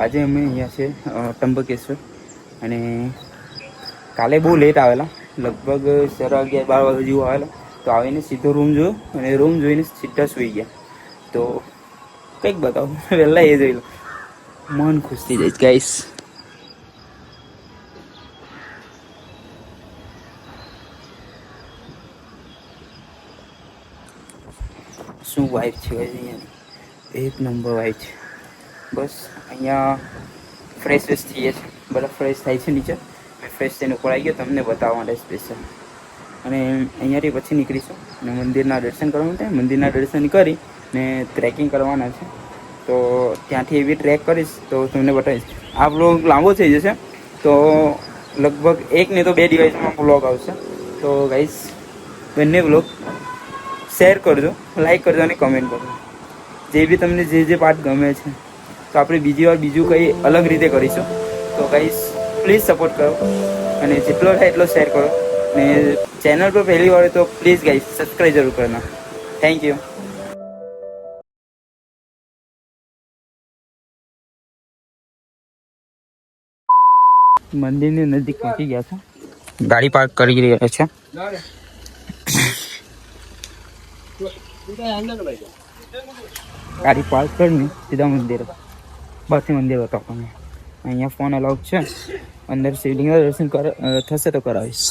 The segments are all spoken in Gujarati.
આજે અમે અહીંયા છે ત્રંબકેશ્વર, અને કાલે બહુ લેટ આવેલા, લગભગ 11:30-12 વાગે જેવું આવેલા. તો આવીને સીધો રૂમ જોયો, અને રૂમ જોઈને સીધા સૂઈ ગયા. તો કંઈક બતાવો વહેલા એ જોઈ લો, મન ખુશ થઈ જાય ગાઈસ. શું વાઇબ છે અહીંયા, એક નંબર વાઇબ છે. બસ અહીંયા ફ્રેશ થઈ જાય છે, બધા ફ્રેશ થાય છે નીચે. મેં ફ્રેશ થઈને ઉપર આવી ગયો તમને બતાવવા માટે સ્પેશિયલ. અને અહીંયાથી પછી નીકળીશું અને મંદિરના દર્શન કરવાનું થાય. મંદિરના દર્શન કરી ને ટ્રેકિંગ કરવાના છે, તો ત્યાંથી એવી ટ્રેક કરીશ તો તમને બતાવીશ. આ બ્લોગ લાંબો થઈ જશે, તો લગભગ 1 નહીં તો 2 દિવસમાં બ્લોગ આવશે. તો ગાઈસ બંને બ્લોગ શેર કરજો, લાઈક કરજો અને કમેન્ટ કરજો. જે બી તમને જે પાર્ટ ગમે છે તો આપણે બીજી વાર બીજું કંઈ અલગ રીતે કરીશું. તો ગાઈસ પ્લીઝ સપોર્ટ કરો, અને જેટલો થાય એટલો શેર કરો. ને ચેનલ પર પહેલી વાર તો પ્લીઝ ગાઈસ સબસ્ક્રાઈબ જરૂર કરના. Thank you. મંદિરની નજીક પહોંચી ગયા છે, ગાડી પાર્ક કરી રહ્યા છે. ગાડી પાર્ક કરીને સીધા મંદિર, બહારથી મંદિર હતો આપણને. અહીંયા ફોન અલાઉડ છે, અંદર શિવલિંગના દર્શન થશે તો કરાવીશ.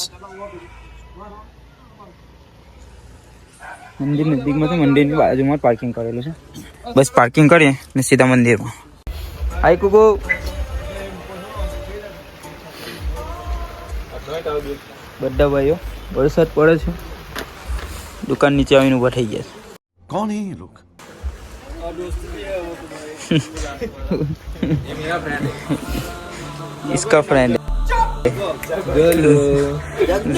મંદિર નજીકમાં તો મંદિરની બાજુમાં પાર્કિંગ કરેલું છે, બસ પાર્કિંગ કરીએ ને સીધા મંદિરમાં. હાય કુકુ, બધા ભાઈઓ વરસાદ પડે છે, દુકાન નીચે આવીને ઉભા થઈ ગયા છે. कौन है ये लोग? ये मेरा फ्रेंड है, इसका फ्रेंड है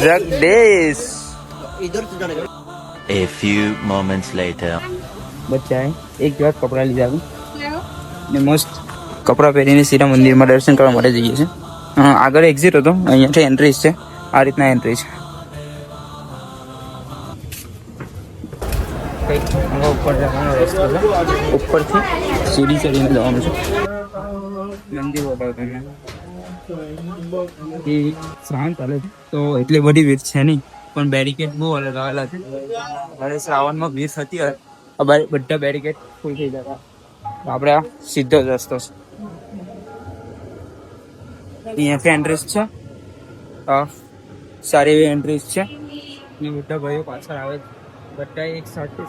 Jagdish. A few moments later. બચ્ચાએ એક દિવસ કપડાં લીધા ને મસ્ત કપડાં પહેરીને સીધા મંદિરમાં દર્શન કરવા માટે જઈએ છીએ. આગળ એક્ઝિટ હતો, અહીંયાથી એન્ટ્રીસ છે. આ રીતના એન્ટ્રી છે. ઉપર જવાનો રસ્તો છે, ઉપરથી સીડી ચડીને જવાનું છે. મંદિર બતાવો તમને, શ્રાવણ ચાલે છે તો એટલી બધી ભીડ છે નહીં, પણ બેરિકેડ બહુ આવેલા છે. હવે શ્રાવણમાં ભીડ થતી હોય, બધા બેરિકેડ ફૂલ થઈ જતા. આપણે આ સીધો જ રસ્તો છે, અહીંયાથી એન્ટ્રીસ છે. સારી એવી એન્ટ્રીસ છે, ને બધા ભાઈઓ પાછળ આવે છે. બધા એક સાથે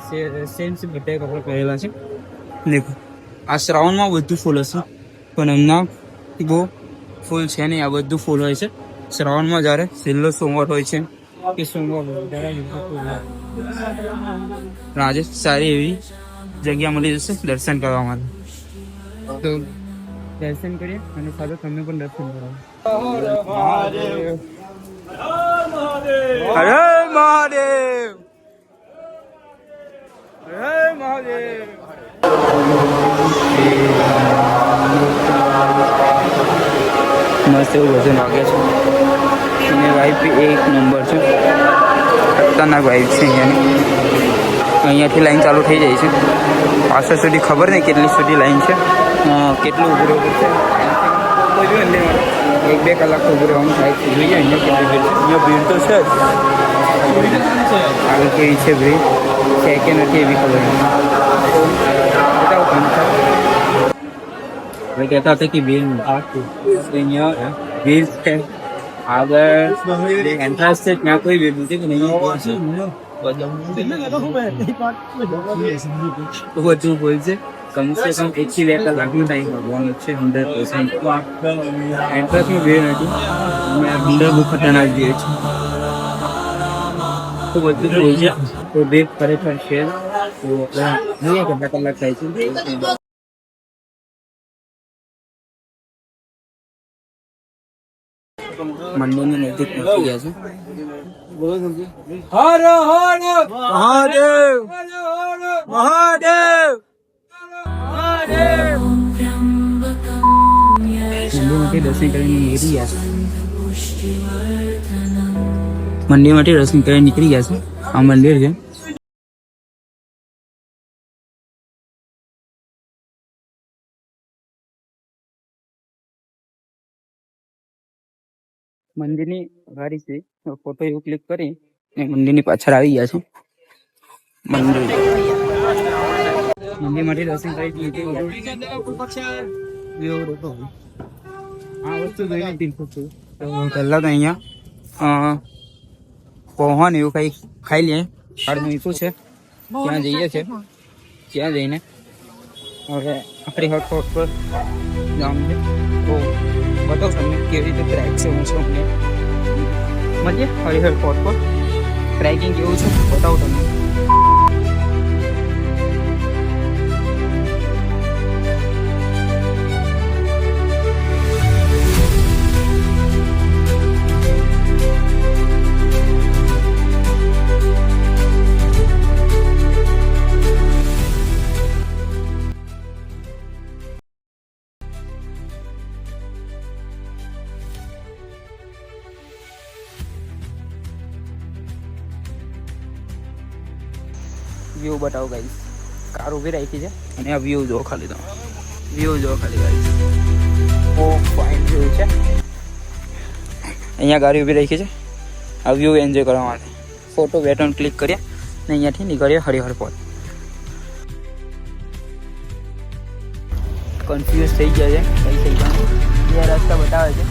સેમ બધા કપડાં પહેરેલા છે. દેખો આ શ્રાવણમાં બધું ફૂલ હશે, પણ હમણાં બહુ ફૂલ છે નહીં. આ બધું ફૂલ હોય છે શ્રાવણમાં, જ્યારે છેલ્લો સોમવાર હોય છે કે સોમવાર આજે સારી એવી જગ્યા મળી જશે દર્શન કરવા માટે. તો દર્શન કરીએ અને સાથે તમને પણ દર્શન કરાવો. હરે મહાદેવ, હરે મહાદેવ. મસ્ત એવું વજન વાગે છે, અને વાઇફ એક નંબર છે, ખતરનાક વાઇફ છે અહીંયાથી લાઈન ચાલુ થઈ જાય છે. પાછળ સુધી ખબર નહીં કેટલી સુધી લાઈન છે, કેટલું ઉભું રહેવું છે. કોઈ બી મંદિરમાં 1-2 કલાક ઉભું રહેવાનું થાય. જોઈએ અહીંયા કેટલી ભીડ છે. અહીંયા ભીડ તો છે જ, આગળ કેવી છે ભીડ છે કે નથી એવી ખબર નથી. હવે કહેતા હતા કે ભીડ અહીંયા ભીડ છે. આગળ એન્ટ્રન્સ છે ત્યાં કોઈ ભીડ નથી, બધું બોલ છે. કમસે કમ 1-2 કલાકનો ટાઈમ લાગવાનો છે 100%. એન્ટ્રન્સમાં ભીડ નથી, અંદર બહુ ખતરનાક ભીડ છે. તો બધું હોય છે, તો ભીડ ખરેખર છે. તો જોઈએ કેટલા કલાક થાય છે. મંદિરની નજીક પહોંચી ગયા છે. હર હર મહાદેવ, મહાદેવ, મહાદેવ. મંદિરમાંથી દર્શન કરીને નીકળી ગયા છે. મંદિરમાંથી દર્શન કરીને નીકળી ગયા છે. આ મંદિર છે. મંદિરની અગાડી છે ફોટો એવું ક્લિક કરી ને મંદિરની પાછળ આવી ગયા છે. મંદિરમાંથી દર્શન કરી લીધું. આ વસ્તુ જોઈને પહેલા તો અહીંયા પહોંચવાનું એવું કંઈ ખાઈ લઈએ. કાર્ડ મૂક્યું છે ત્યાં જઈએ છે. ત્યાં જઈને હવે આપણી હોટસ્પોટ પર જવાનું છે. તો બતાવું તમને કેવી રીતે ટ્રેક છે હું છું અમને મળીએ હરિહર પોર્ટ પર. ટ્રેકિંગ કેવું છે બતાવું તમને. વ્યૂ બતાવો ગાઈસ. કાર ઊભી રાખી છે અને આ વ્યૂ જો ખાલી તમે વ્યૂ જો ખાલી ગાઈસ. ઓ ફાઇન વ્યૂ છે. અહીંયા ગાડી ઊભી રાખી છે આ વ્યૂ એન્જોય કરવા માટે. ફોટો બેટન ક્લિક કરીએ ને અહીંયાથી નીકળીએ હરિહર પોર્ટ. કન્ફ્યુઝ થઈ ગયા છે કઈ થઈ ગયા એ રસ્તા બતાવે છે.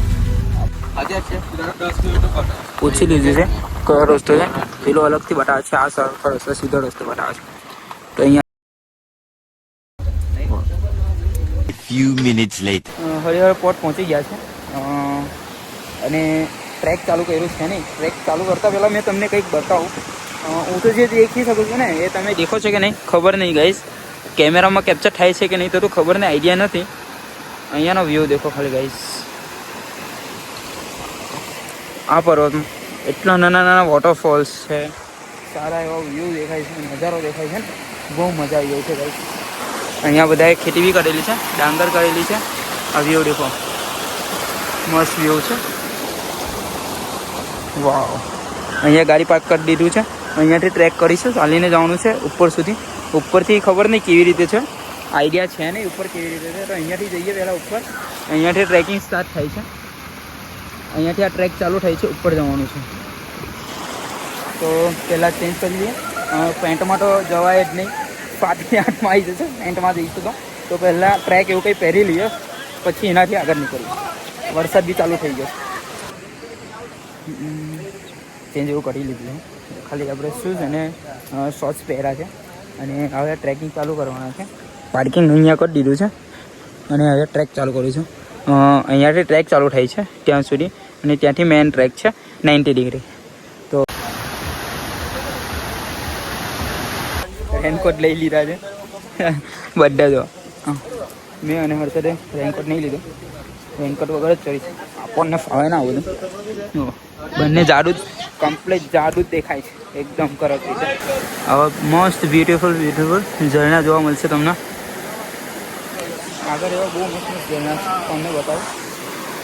પૂછી લીધું છે કયો રસ્તો છે. પેલો અલગથી બતાવે છે આ સરખો રસ્તો સીધો રસ્તો બતાવે છે. તો અહીંયા few minutes later. Harihar port પહોંચી ગયા છે અને ટ્રેક ચાલુ કર્યું છે નહીં. ટ્રેક ચાલુ કરતાં પહેલાં મેં તમને કંઈક બતાવું. હું તો જે દેખી શકું છું ને એ તમે દેખો છો કે નહીં ખબર નહીં ગાઈસ. કેમેરામાં કેપ્ચર થાય છે કે નહીં તો ખબર નહીં, આઈડિયા નથી. અહીંયાનો વ્યૂ દેખો ખાલી ગાઈસ. આ પર્વતમાં એટલા નાના નાના વોટરફોલ્સ છે. સારા એવા વ્યૂ દેખાય છે, નજારો દેખાય છે ને બહુ મજા આવી જાય છે ગાઈસ. અહીંયા બધાએ ખેતી બી કરેલી છે, ડાંગર કરેલી છે. આ વ્યૂ દેખો મસ્ત વ્યૂ છે. વાવ. અહીંયા ગાડી પાર્ક કરી દીધું છે. અહીંયાથી ટ્રેક કરીશું, ચાલીને જવાનું છે ઉપર સુધી. ઉપરથી ખબર નહીં કેવી રીતે છે, આઈડિયા છે નહીં ઉપર કેવી રીતે છે. તો અહીંયાથી જઈએ પહેલાં ઉપર. અહીંયાથી ટ્રેકિંગ સ્ટાર્ટ થાય છે. અહીંયાથી આ ટ્રેક ચાલુ થાય છે, ઉપર જવાનું છે. તો પહેલાં ચેન્જ કરી લઈએ. પેન્ટમાં તો જવાય જ નહીં, 7 8માં આવી જશે. પેન્ટમાં જઈશું તો પહેલાં ટ્રેક એવું કંઈ પહેરી લઈએ પછી એનાથી આગળ નીકળીએ. વરસાદ બી ચાલુ થઈ ગયો. ચેન્જ એવું કરી લીધું છે. ખાલી આપણે શૂઝ અને શોર્ટ્સ પહેર્યા છે અને હવે ટ્રેકિંગ ચાલુ કરવાના છે. પાર્કિંગ અહીંયા કરી દીધું છે અને હવે ટ્રેક ચાલુ કરીશું. અહીંયાથી ટ્રેક ચાલુ થાય છે ત્યાં સુધી અને ત્યાંથી મેઇન ટ્રેક છે 90 ડિગ્રી. તો રેનકોટ લઈ લીધા છે બધા. જો મેં અને હર્ષદે રેનકોટ નહીં લીધો. રેનકોટ વગર જ ચડી છે. આપણને ફાવે ના આવું બધું. બંને જાડું જ કમ્પ્લીટ જાડું જ દેખાય છે એકદમ કરક રીતે. હવે મસ્ત બ્યુટીફુલ ઝરણા જોવા મળશે તમને આગળ. એવા બહુ મસ્ત ઝરણા તમને બતાવું.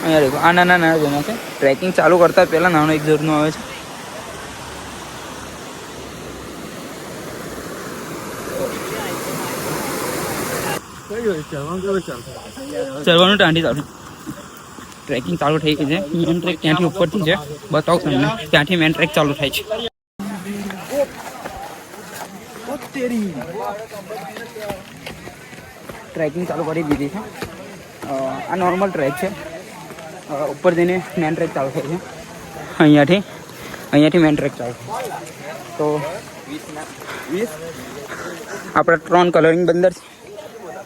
અહીંયા દેખો આ નાના નાના ઝરણા છે. ટ્રેકિંગ ચાલુ કરતાં પહેલાં નાનો એક ઝરણું આવે છે. ચડવાનું ટાંડી ચાલુ. ટ્રેકિંગ ચાલુ થઈ ગઈ છે. મેન ટ્રેક ત્યાંથી ઉપરથી છે, બતાવું તમને. ત્યાંથી મેન ટ્રેક ચાલુ થાય છે. ટ્રેકિંગ ચાલુ કરી દીધી છે. આ નોર્મલ ટ્રેક છે. ઉપર જઈને મેન ટ્રેક ચાલુ થાય છે. અહીંયાથી મેન ટ્રેક ચાલુ થાય. તો આપણા 3 કલરિંગ બંદર છે.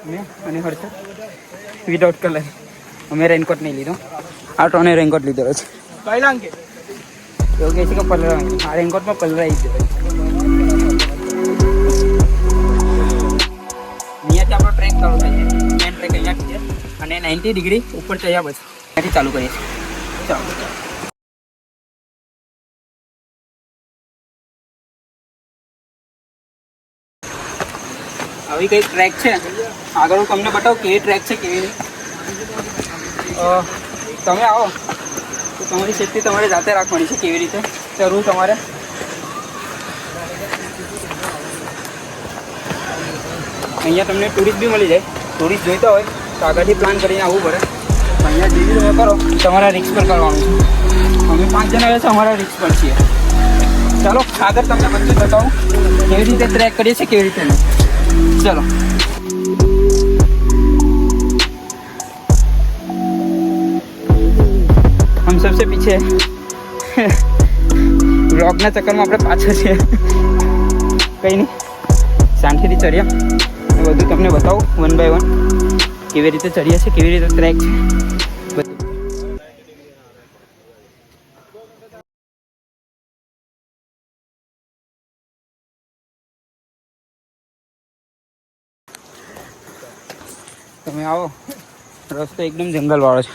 મેં અને હર્ષદ વિધાઉટ કલર. અમે રેનકોટ નહીં લીધો. આ 3 રેનકોટ લીધેલો છે. એવું કહે છે કે પલર આ રેનકોટમાં પલર આવી જાય. અહીંયાથી આપણો ટ્રેક ચાલુ થાય છે. મેન ટ્રેક અહીંયાથી છે અને 90 ડિગ્રી ઉપર ચડ્યા પછી અહીંયાથી ચાલુ કરીએ છીએ. ચાલો. આવી કઈ ટ્રેક છે આગળ હું તમને બતાવું કેવી ટ્રેક છે કેવી નહીં. તમે આવો તો તમારી સેફ્ટી તમારે જાતે રાખવાની છે. કેવી રીતે જરૂર તમારે અહીંયા તમને ટુરિસ્ટ બી મળી જાય. ટુરિસ્ટ જોઈતા હોય તો આગળથી પ્લાન કરીને આવવું પડે. અહીંયા જેવી તમે કરો તમારા રિક્સ પર કરવાનું છે. અમે 5 જણા આવ્યા છે, અમારા રિક્સ પર છીએ. ચાલો આગળ તમને બધું બતાવું કેવી રીતે ટ્રેક કરીએ છીએ, કેવી રીતે નહીં. ચલો हम सबसे पीछे ब्लॉगના ચક્કરમાં આપણે પાછળ છે. કંઈ નહીં, શાંતિથી ચડ્યા એ બધું તમને બતાવું 1 by 1 કેવી રીતે ચડ્યા છે, કેવી રીતે ટ્રેક છે બધું. તમે આવો, રસ્તો એકદમ જંગલવાળો છે,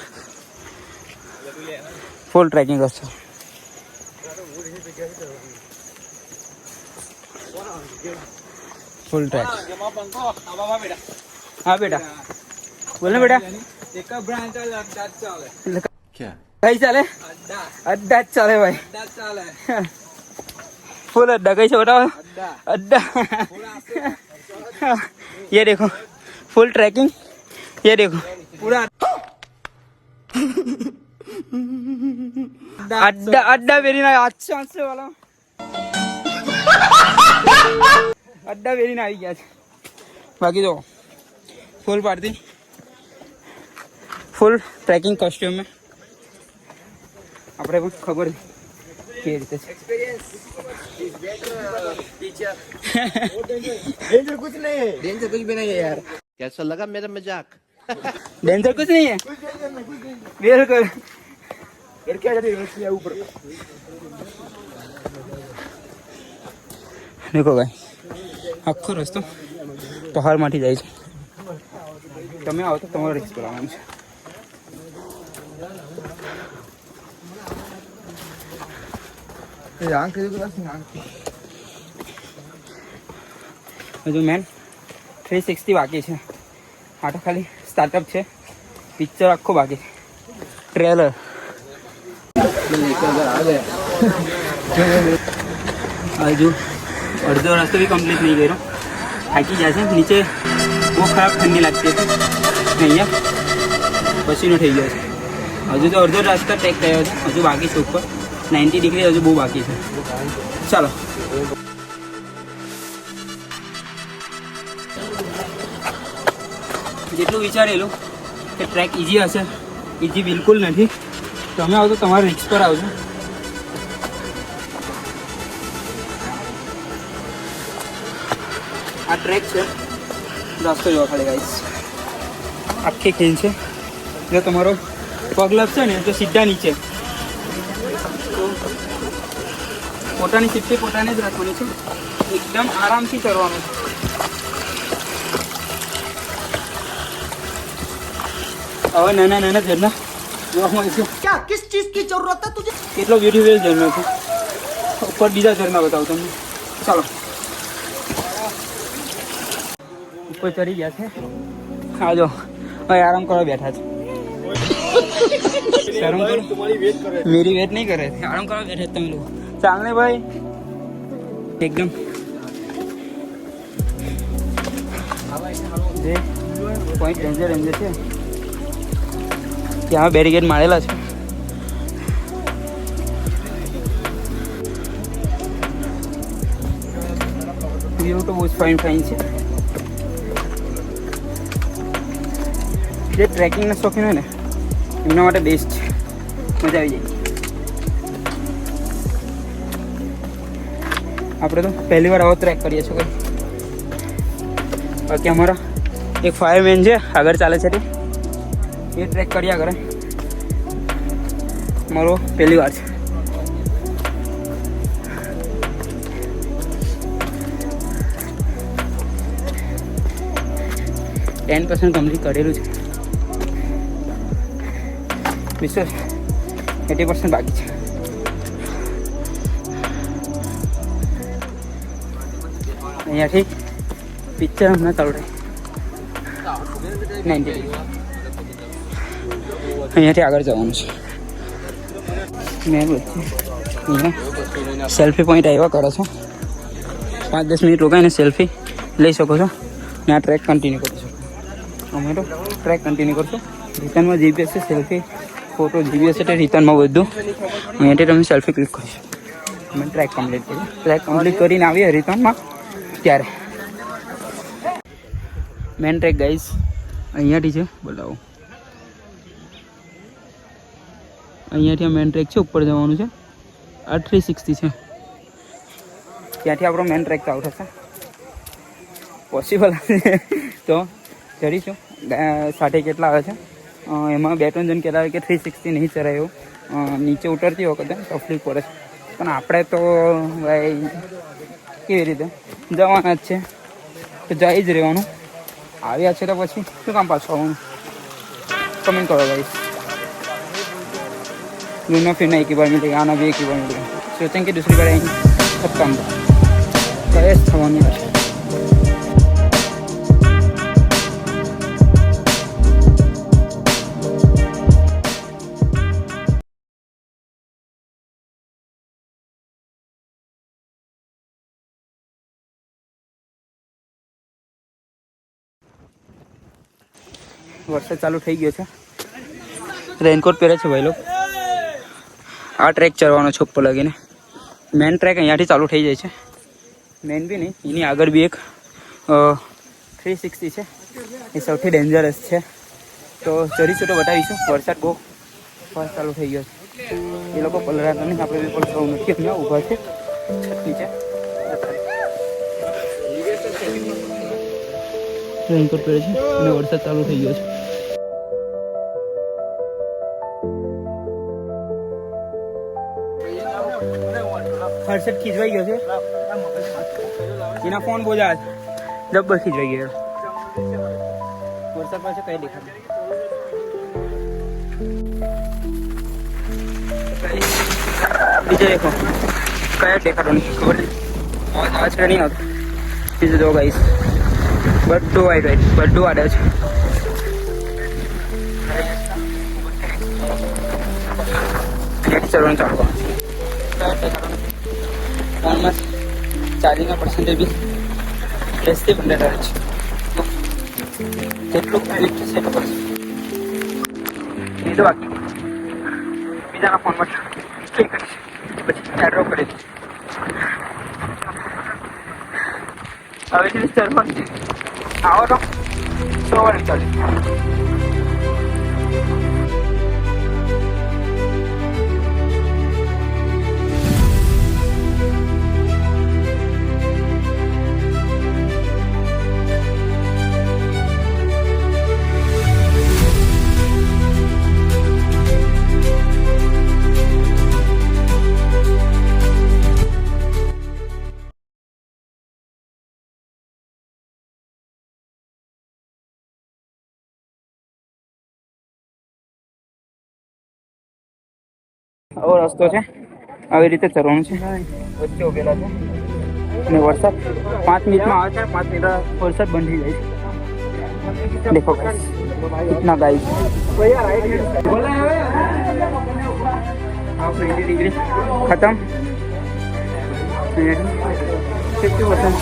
ફૂલ ટ્રેકિંગ રસ્તો. ફૂલ ટ્રેક. હા બેટા, બોલ ને બેટા. એક બ્રાન્ચ અડ્ડા ચાલે. કઈ ચાલે? અડ્ડા જ ચાલે ભાઈ, અડ્ડા ચાલે. फुल अड्डा. कैसे बताओ? अड्डा. ये देखो फुल ट्रैकिंग. ये देखो પૂરા अड्डा अड्डा वेरी ना अच्छा से वाला अड्डा वेरी ना આવી ગયા છે. બાકી જો ફૂલ પાર્ટી, ફૂલ ટ્રેકિંગ કોસ્ટ્યુમ में આપણે પણ ખબર કેવી રીતે છે. Experience is better teacher. Danger कुछ नहीं है, डेंजर कुछ भी नहीं है यार. कैसा लगा मेरा मजाक? डेंजर कुछ नहीं है बिल्कुल. फिर क्या जाती है ऊपर. देखो भाई આખો રસ્તો પહાડમાંથી જાય છે. તમે આવો તો તમારે રિસ્ક કરવાનું છે. आंख के पास आंख હજુ મેન 360 બાકી છે. આ તો ખાલી સ્ટાર્ટઅપ છે, પિક્ચર આખો બાકી છે, ટ્રેલર. હજુ અડધો રસ્તો બી કમ્પ્લીટ નહીં કર્યો, થાકી જાય છે. નીચે બહુ ખરાબ ઠંડી લાગતી હતી, અહીંયા પસીનો થઈ ગયો છે. હજુ તો અડધો રસ્તો ટેક થયો છે, હજુ બાકી છે. ઉપર 90 ડિગ્રી હજુ બહુ બાકી છે. ચાલો જેટલું વિચારેલું કે ટ્રેક ઇઝી હશે, ઇઝી બિલકુલ નથી. તમે આવો તો તમારે રિસ્ક પર આવજો. આ ટ્રેક છે, રસ્તો જોવા ખાલી ગાઈસ. આખી ખીણ છે, જો તમારો પગ લપશે ને તો સીધા નીચે. તો પોતાની સેફ્ટી પોતાને જ રાખવાની છે, એકદમ આરામથી ચડવાનું છે. હવે નાના નાના ઝરણા જોવા મળે છે. क्या किस चीज की जरूरत है तुझे. કેટલો બ્યુટીફુલ ઝરણો છે. ઉપર બીજા ઝરણા બતાવું તમને. ચાલો ઉપર ચડી ગયા છે. હા જો હવે આરામ કરવા બેઠા છે. શરમ કરો, तुम्हारी वेट कर रहे मेरी वेट नहीं कर रहे थे, आराम કરવા બેઠા તમે લોકો. ચાલને ભાઈ એકદમ જે પોઈન્ટ ડેન્જર ડેન્જર છે ત્યાં બેરીકેડ મારેલા છે. વ્યૂ તો બહુ જ ફાઇન ફાઇન છે. જે ટ્રેકિંગના શોખીન હોય ને એમના માટે બેસ્ટ છે, મજા આવી જાય. આપણે તો પહેલી વાર આવો ટ્રેક કરીએ છીએ. બાકી અમારા એક ફાયરમેન છે આગળ ચાલે છે, એ ટ્રેક કર્યા કરે. મારો પહેલી વાર છે. ટેન % કમ્પ્લીટ કરેલું છે, 80% બાકી છે. અહીંયાથી પિક્ચર હમણાં ચાલુ રહે 90 ડિગ્રી. અહીંયાથી આગળ જવાનું છે. મેં અહીંયા સેલ્ફી પોઈન્ટ આવ્યા કરો છો, 5-10 મિનિટ રોકાઈને સેલ્ફી લઈ શકો છો ને આ ટ્રેક કન્ટિન્યુ કરી શકો. અમે તો ટ્રેક કન્ટિન્યુ કરશું. રિટર્નમાં જીપીએસ છે, સેલ્ફી ફોટો જીપીએસ એટલે રિટર્નમાં બધું અહીંયાથી તમે સેલ્ફી ક્લિક કરશો. અમે ટ્રેક કમ્પ્લીટ કરી, ટ્રેક કમ્પ્લીટ કરીને આવીએ રિટર્નમાં ત્યારે મેન ટ્રેક ગાઈસ અહીંયાથી છે. બોલાવો અહીંયાથી મેન ટ્રેક છે, ઉપર જવાનું છે. આ 360 છે, ત્યાંથી આપણો મેન ટ્રેક ચાલુ થશે. પોસિબલ તો ચડીશું. સાથે કેટલા આવે છે એમાં 2-3 જણ કહેતા હોય કે 360 નહીં ચડાય એવું, નીચે ઉતરતી વખતે તકલીફ પડે છે. પણ આપણે તો ભાઈ કેવી રીતે જવાના જ છે તો જઈ જ રહેવાનું. આવ્યા છે તો પછી શું કામ પાછું આવવાનું? कमेंट करो भाई. घूमना फिरना एक ही बार मिलेगा, आना भी एक ही बार मिलेगा. सोचेंगे दूसरी बार आएंगे सब काम कैश थवानी है. વરસાદ ચાલુ થઈ ગયો છે. રેનકોટ પહેરે છે ભાઈ લોકો. આ ટ્રેક ચડવાનો છે ઉપર લગીને. મેન ટ્રેક અહીંયાથી ચાલુ થઈ જાય છે. મેન બી નહીં, એની આગળ બી એક 360 છે, એ સૌથી ડેન્જરસ છે. તો ચડીશું તો બતાવીશું. વરસાદ બહુ ફાસ્ટ ચાલુ થઈ ગયો છે. એ લોકો પલરાતા નહીં, આપણે બી પલરાવું નથી. અહીંયા ઊભા છે છત નીચે. રેનકોટ પહેરે છે અને વરસાદ ચાલુ થઈ ગયો છે. હર્ષદ ખીચવાઈ ગયો છે, એના ફોન બોજા જબ્બર ખીચવાઈ ગયો. વરસાદ પાસે કઈ દેખાય બીજો દેખો કયા દેખાતો નહીં, ખબર નહીં આવાજ છે નહીં આવતો. બીજું જો ગાઈસ બધું વાઈટ વાઈટ બધું આડે છે. ચડવાનું ચાલુ ફોનમાં ચાર્જિંગના પર્સન્ટેજ બી 10 થી 15 રહે છે. કેટલું ક્રેડિટ થશે તો બસ એ તો બાકી બીજાના ફોનમાં ક્લિક કરીશ પછી એડ્રોપ કરી દઈશ. હવેથી સર્વર આવો તો 100 વાર ચાલે. આવો રસ્તો છે, આવી રીતે ચડવાનું છે. વચ્ચે ઉભેલા છે અને વરસાદ 5 મિનિટમાં આવે છે, 5 મિનિટ વરસાદ બંધ થઈ જાય છે. દેખો ગાઈસ कितना गाइस 20 डिग्री खत्म 50%.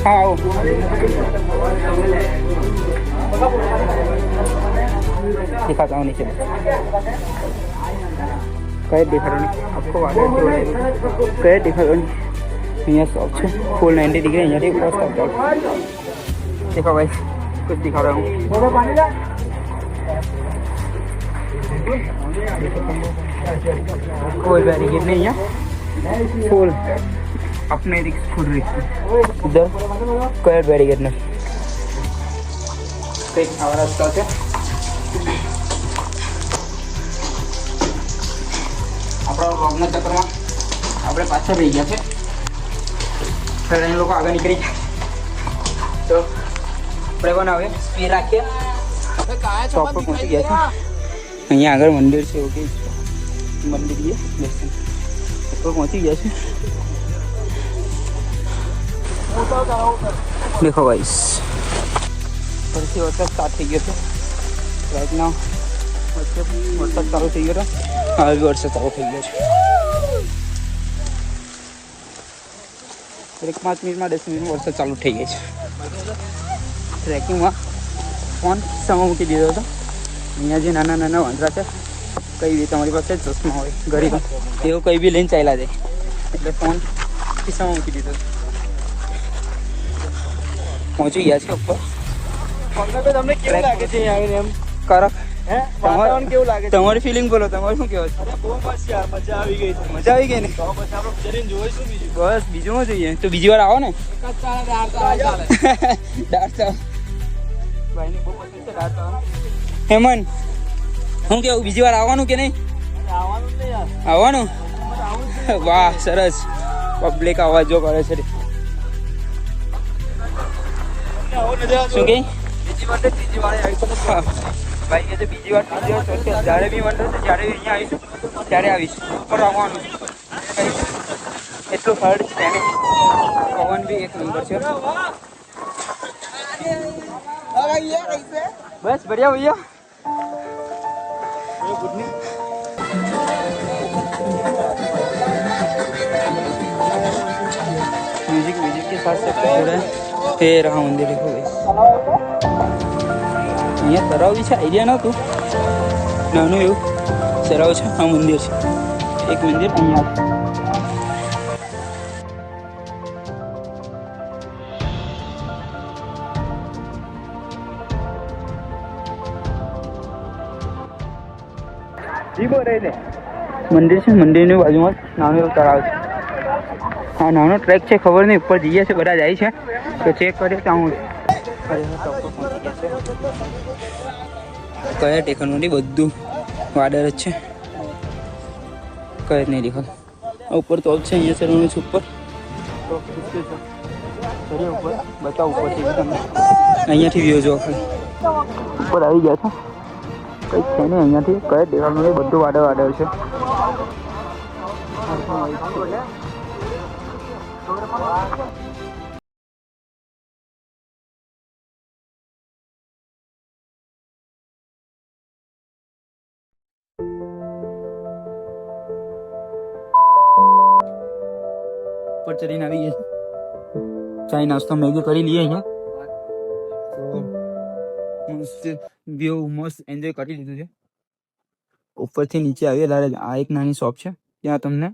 हाँ आओ दिखाता हूँ नीचे कई दिखा रहा नहीं आपको कई दिखा रहा नहीं. यहाँ शॉप है फुल 90 डिग्री. यहाँ देखो भाई कुछ दिखा रहा हूँ. कोई बैरिकेड नहीं है, फुल अपने रिक्स खुद रिक्स. इधर कोई बैरिकेड नहीं. कई आवाज रास्ता है. આપણા રોગના ચક્કરમાં આપણે પાછળ રહી ગયા છે. એ લોકો આગળ નીકળી ગયા તો આપણે પણ હવે સ્પીડ રાખીએ. શોપ પર પહોંચી ગયા છે. અહીંયા આગળ મંદિર છે એવું કે મંદિર છે દર્શન ઉપર પહોંચી ગયા છે. દેખો ગાઈસ ફરીથી વરસાદ સ્ટાર્ટ થઈ ગયો છે. રાઈટ નાઉ વરસાદ ચાલુ થઈ ગયો હતો. હવે બી વરસાદ ચાલુ થઈ ગયો છે. 5 મિનિટમાં 10 મિનિટમાં વરસાદ ચાલુ થઈ ગઈ છે. ટ્રેકિંગમાં ફોન ખિસ્સામાં મૂકી દીધો હતો. અહીંયા જે નાના નાના વાંદરા છે, કંઈ બી તમારી પાસે ચશ્મા હોય ગરીબ એવું કંઈ બી લઈને ચાલ્યા જાય, એટલે ફોન ખિસ્સામાં મૂકી દીધો. પહોંચી ગયા છે ઉપર. તમને કેવું લાગે છે અહીંયા આવીને એમ? કરો વાતાવરણ કેવું લાગે છે? તમારી ફિલિંગ બોલો, તમારે શું કહેવાય છે? બહુ મસ્ત યાર, મજા આવી ગઈ છે. મજા આવી ગઈ ને? તો પછી આપણે જરીને જોઈશું બીજું. બસ બીજું શું જોઈએ? તો બીજી વાર આવો ને. દાળ ચાવલ ભાઈને બહુ પસંદ છે દાળ ચાવલ. હેમન હું કેવું, બીજી વાર આવવાનું કે નહીં? આવવાનું જ નહીં યાર. આવવાનું? વાહ સરસ. પબ્લિક અવાજો કરે છે. શું કે બીજી વાર ને ત્રીજી વાર આવીશું. ભાઈ કે છે બીજી વાર ત્રીજી વાર ચોથી વાર જ્યારે બી મંડળ છે, જ્યારે બી અહીંયા આવીશું ત્યારે આવીશું. ઉપર આવવાનું એટલું હર્ડ છે ને. પવન બી એક નંબર છે. બસ બઢિયા ભૈયા. म्यूजिक के साथ से पूरा फिर रहा मंदिर देखो गाइस. અહીંયા તળાવ છે, આઈડિયા નહોતું. નાનું એવું તળાવ છે. આ મંદિર છે, એક મંદિર અહીંયા. મંદિર છે, મંદિરની બાજુમાં નાનું એવું તળાવ છે. હા નાનો ટ્રેક છે, ખબર નહીં ઉપર જઈએ છે, બધા જાય છે તો ચેક કરીએ તો હું કયા ટેકન નથી, બધું વાડર જ છે, કઈ જ નહીં દેખાતું. ઉપર તો છે, અહીંયા ચડવાનું છે ઉપર. ઉપર બતાવ ઉપરથી તમને અહીંયાથી વ્યૂ જો ખાલી ઉપર આવી ગયા છે. કંઈક છે ને અહીંયાથી કયા દેખાતું નથી, બધું વાડર વાડર છે. ઉપર ચડીને આવી ગયા. ચાય નાસ્તો મેગી કરી લઈએ અહીંયા. મસ્ત વ્યૂ, મસ્ત એન્જોય કરી લીધું છે. ઉપરથી નીચે આવીએ ત્યારે આ એક નાની શોપ છે, ત્યાં તમને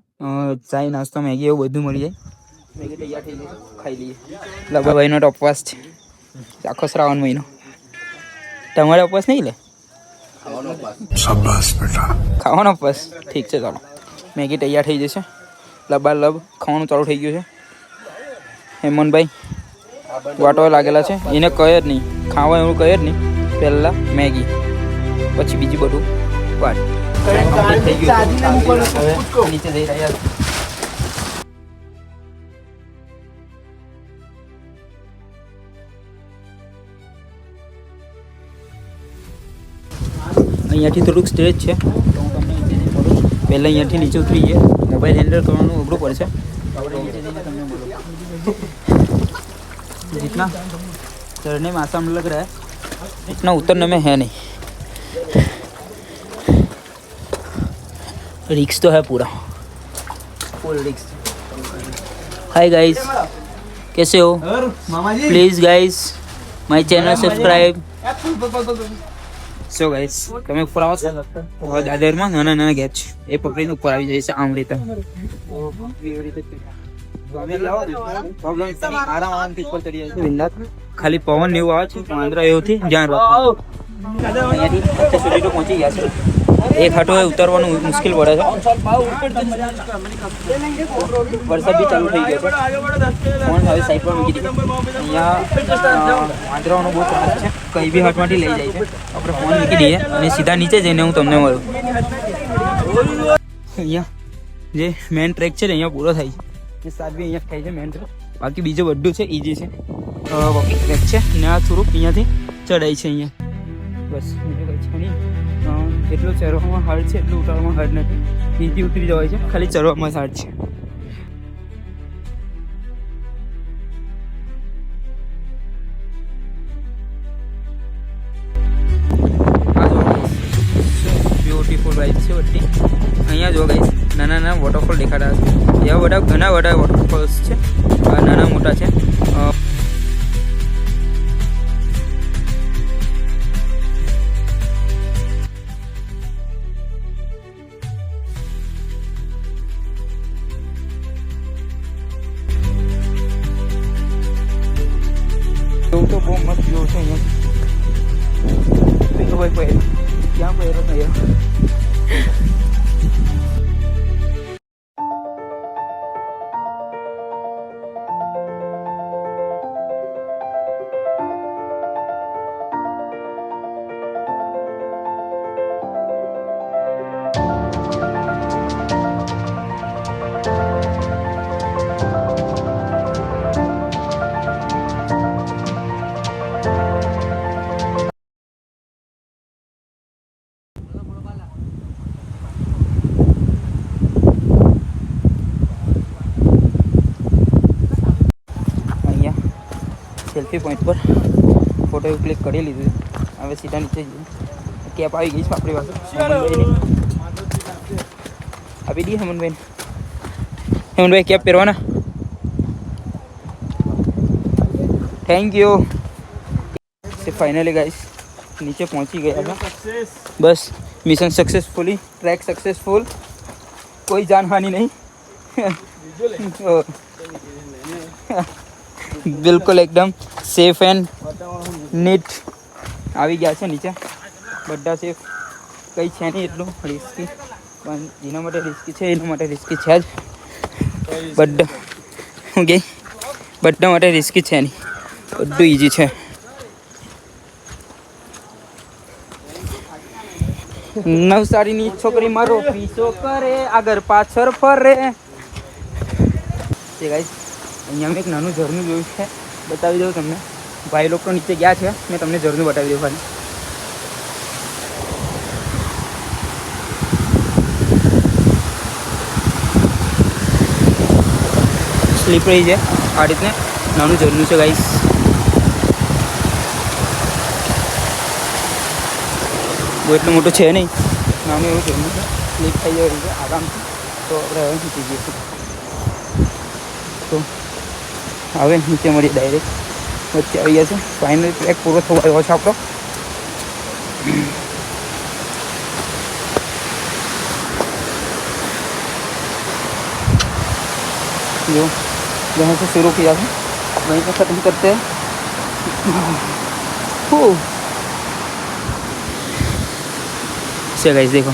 ચાય નાસ્તો મેગી એવું બધું મળી જાય. મેગી તૈયાર થઈ ગઈ, ખાઈ લઈએ. લબાભાઈનો તો ઉપવાસ છે, આખો શ્રાવણ મહિનો. તમારે ઉપવાસ નહીં લે? ખાવાનો ઉપવાસ? ઠીક છે ચાલો. મેગી તૈયાર થઈ જશે. લબાલબ ખાવાનું ચાલુ થઈ ગયું છે. હેમનભાઈ વાટો લાગેલા છે, એને કહે જ નહીં ખાવા એવું કહે જ નહીં. પહેલાં મેગી, પછી બીજું બધું વાટ. થઈ ગયું નીચે જઈ રહ્યા છે. અહીંયાથી થોડુંક સ્ટેજ છે, તો હું તમને નીચે જઈને બોલું. પહેલાં અહીંયાથી નીચે ઉતરી જઈએ. મોબાઈલ હેન્ડલ કરવાનું અઘરું પડશે. આપણે નીચે જઈને તમને બોલું. जितना चढ़ने में आसान लग रहा है इतना उतरने में है नहीं. रिक्स तो है पूरा, फुल रिक्स. हाय गाइस, कैसे हो? Please guys my channel subscribe. So guys તમે ઉપર આવો છો દાદરમાં નાના નાના ગેપ છે, એ પકડીને ઉપર આવી જાય છે આમ રીતે. ખાલી પવન ને એવું આવે છે, વાંદરા એવુંથી ધ્યાન રાખો. અહીંયાથી સુધી તો પહોંચી ગયા છે. એક હાટો ઉતરવાનું મુશ્કેલ પડે છે. વરસાદ બી ચાલુ થઈ ગયો છે. ફોન હવે સાઈડ પર મૂકી દીધો. અહીંયા વાંદરાઓનો બહુ ત્રાસ છે, કઈ બી હાટમાંથી લઈ જાય છે. આપણે ફોન મૂકી દઈએ અને સીધા નીચે જઈને હું તમને મળું. અહીંયા જે મેન ટ્રેક છે ને અહીંયા પૂરો થાય છે. એ સાત બી અહીંયા થાય છે મેન ટ્રેક. બાકી બીજું બધું છે ઇઝી છે, વોકિંગ ટ્રેક છે ને આ થોડુંક અહીંયાથી ચડાય છે અહીંયા. બસ બીજું કંઈ છે નહીં. જેટલું ચરવામાં હાર્ડ છે એટલું ઉતારવામાં હાર્ડ નથી. ઇઝી ઉતરી જવાય છે, ખાલી ચરવામાં હાર્ડ છે. આ જો બ્યુટીફુલ વાઇબ છે બધી. અહીંયા જો ગાઈસ નાના નાના વોટરફોલ દેખાતા હશે. એવા બધા ઘણા બધા વોટરફોલ્સ છે, નાના મોટા છે. જવું છે અહીંયા ભાઈ પહેર ક્યાં પહેરો નહીં સેલ્ફી પોઈન્ટ પર ફોટો ક્લિક કરી લીધું. હવે સીધા નીચે જઈએ. કેપ આવી ગઈ છે આપણી પાસે હેમનભાઈની. આપી દઈએ હેમનભાઈને. હેમનભાઈ કેપ પહેરવાના. Thank you. ફાઇનલી ગાઈસ નીચે પહોંચી ગયા હતા. બસ મિશન સક્સેસફુલી, ટ્રેક સક્સેસફુલ, કોઈ જાનહાનિ નહીં. બિલકુલ એકદમ સેફ એન્ડ નીટ આવી ગયા છે નીચે. બધા સેફ, કંઈ છે નહીં એટલું રિસ્કી, પણ જેના માટે રિસ્કી છે એના માટે રિસ્કી છે જ. બધા ઓકે, બધા માટે રિસ્કી છે નહીં, બધું ઇઝી છે. નવસારીની છોકરી મારો પીછો કરે, આગળ પાછળ ફરે. તે ગાઈસ અહીંયા મેં એક નાનું ઝરણું જોયું છે, બતાવી દઉં તમને. ભાઈ લોકો નીચે ગયા છે, મેં તમને ઝરણું બતાવી દઉં ખાલી. સ્લીપરી છે આ રીતને, નાનું ઝરણું છે ગાઈસ. બહુ એટલું મોટું છે નહીં, નાનું એવું ઝરણું છે. સ્લીપ થઈ જાય છે આરામથી. તો આપણે હવે નીચે જઈએ. તો હવે નીચે મળીએ ડાયરેક્ટ. વચ્ચે આવી ગયા છે. ફાઇનલ ટ્રેક પૂરો થવા આવ્યો છે આપણો. जो जहाँ से शुरू किया था वहीं पे ख़त्म करते हैं. से गाइस देखो,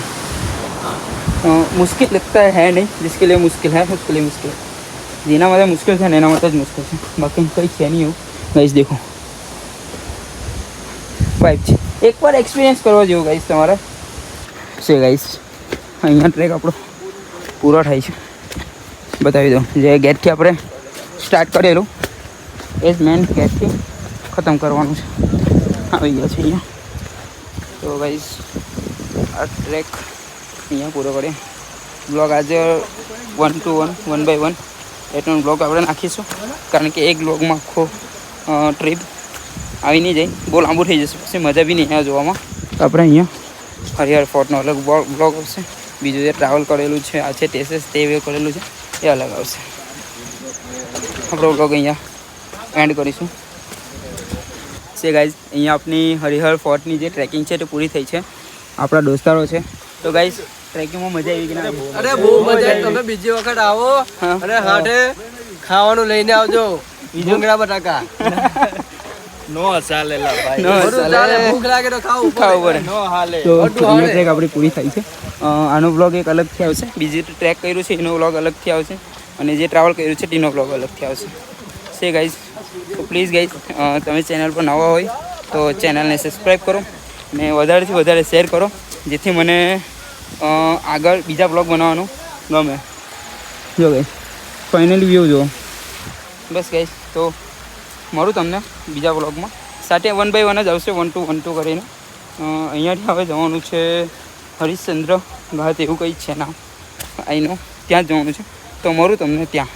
मुश्किल लगता है नहीं, जिसके लिए मुश्किल है उसके लिए मुश्किल. जीना मतलब मुश्किल है, नैना मतलब मुश्किल है, बाकी कहीं છે નહીં એવું. ગાઈસ દેખો વાઇબ છે, એકવાર એક્સપિરિયન્સ કરવા જેવું ગાઈસ તમારે છે. ગાઈસ અહીંયા ટ્રેક આપણો પૂરો થાય છે. બતાવી દઉં, જે ગેટથી આપણે સ્ટાર્ટ કરેલું એ જ મેન ગેટથી ખતમ કરવાનું છે. આવી ગયા છે અહીંયા. તો ગાઈસ આ ટ્રેક અહીંયા પૂરો કરીએ. બ્લોગ આજે 1 to 1, 1 by 1 એટલો બ્લોગ આપણે નાખીશું, કારણ કે એક બ્લોગમાં આખો ટ્રીપ આવી નહીં જાય, બહુ લાંબુ થઈ જશે, પછી મજા બી નહીં આવે જોવામાં. તો આપણે અહીંયા હરિહર ફોર્ટનો અલગ બ્લોગ આવશે, બીજું જે ટ્રાવેલ કરેલું છે, આ છે ટેસેસ તે વે કરેલું છે એ અલગ આવશે. આપણો બ્લોગ અહીંયા એન્ડ કરીશું. છે ગાઈઝ અહીંયા આપણી હરિહર ફોર્ટની જે ટ્રેકિંગ છે તે પૂરી થઈ છે. આપણા દોસ્તારો છે. તો ગાઈઝ ટ્રેકિંગમાં મજા આવી કે ના? અરે બહુ મજા આવી. તમે બીજી વખત આવો અને હાથે ખાવાનું લઈને આવજો. ભૂંગળા બટાકા નો ચાલેલા ભાઈ, નો ચાલે. ભૂખ લાગે તો ખાવું પડે. નો હાલે. તો અહીંયા ટ્રેક આપણી પૂરી થઈ છે. આનો બ્લોગ એક અલગથી આવશે, બીજી ટ્રેક કર્યું છે એનો બ્લોગ અલગથી આવશે, અને જે ટ્રાવેલ કર્યું છે તેનો બ્લોગ અલગથી આવશે. છે ગાઈઝ. તો પ્લીઝ ગાઈઝ તમે ચેનલ પર નવા હોય તો ચેનલને સબસ્ક્રાઈબ કરો અને વધારેથી વધારે શેર કરો, જેથી મને આગળ બીજા બ્લોગ બનાવવાનું ગમે. જો ગાઈઝ ફાઇનલી વ્યૂ જુઓ. બસ ગાઈઝ તો મળું તમને બીજા બ્લોગમાં. સાથે 1 by 1 જ આવશે, 1 to 1 કરીને. અહીંયાથી હવે જવાનું છે હરિશ્ચંદ્ર ઘાટ એવું કંઈ છે નામ, આઈનો, ત્યાં જ જવાનું છે. તો મળું તમને ત્યાં.